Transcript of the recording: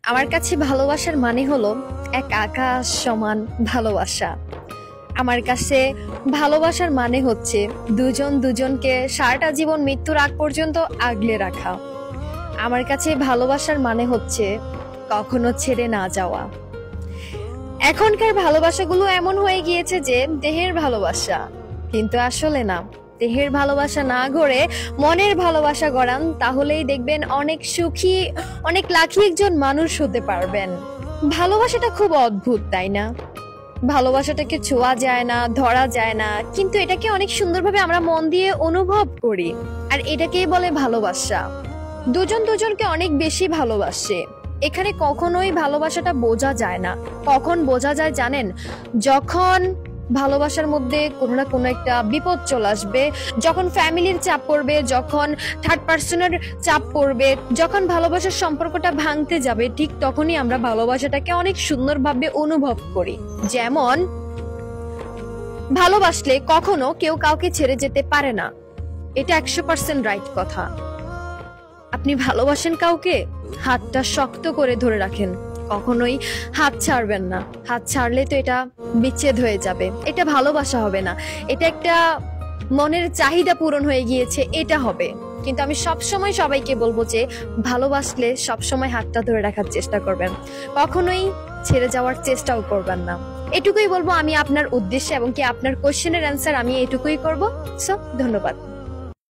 আমার কাছে ভালোবাসার মানে হলো এক আকাশ সমান ভালোবাসা। আমার কাছে ভালোবাসার মানে হচ্ছে দুজন দুজনকে সারাটা জীবন মৃত্যুর আগ পর্যন্ত আগলে রাখা। আমার কাছে ভালোবাসার মানে হচ্ছে কখনো ছেড়ে না যাওয়া। এখনকার ভালোবাসাগুলো এমন হয়ে গিয়েছে যে দেহের ভালোবাসা, কিন্তু আসলে না। দেহের ভালোবাসা না গড়ে মনের ভালোবাসা গড়ান, তাহলেই দেখবেন অনেক সুখী, অনেক লাখী একজন মানুষ হতে পারবেন। ভালোবাসাটা খুব অদ্ভুত, তাই না? ভালোবাসাটাকে ছোঁয়া যায় না, ধরা যায় না, কিন্তু এটাকে অনেক সুন্দরভাবে আমরা মন দিয়ে অনুভব করি। আর এটাকেই বলে ভালোবাসা। দুজন দুজনকে অনেক বেশি ভালোবাসে। এখানে কখনোই ভালোবাসাটা বোঝা যায় না। কখন বোঝা যায় জানেন? যখন ভালোবাসার মধ্যে কোনো না কোনো একটা বিপদ চলে আসবে, যখন ফ্যামিলির চাপ পড়বে, যখন থার্ড পার্সনের চাপ পড়বে, যখন ভালোবাসার সম্পর্কটা ভাঙতে যাবে, ঠিক তখনই আমরা ভালোবাসাটাকে অনেক সুন্দরভাবে অনুভব করি। যেমন, ভালোবাসলে কখনো কেউ কাউকে ছেড়ে যেতে পারে না। এটা 100% রাইট কথা। আপনি ভালোবাসেন কাউকে, হাতটা শক্ত করে ধরে রাখেন, কখনোই হাত ছাড়বেন না। হাত ছাড়লে তো এটা বিচ্ছেদ হয়ে যাবে, এটা ভালোবাসা হবে না, এটা একটা মনের চাহিদা পূরণ হয়ে গিয়েছে, এটা হবে। কিন্তু আমি সবসময় সবাইকে বলবো যে ভালোবাসলে সবসময় হাতটা ধরে রাখার চেষ্টা করবেন, কখনোই ছেড়ে যাওয়ার চেষ্টাও করবেন না। এটুকুই বলবো আমি আপনার উদ্দেশ্যে, এবং কি আপনার কোশ্চেনের অ্যান্সার আমি এটুকুই করব। সো ধন্যবাদ।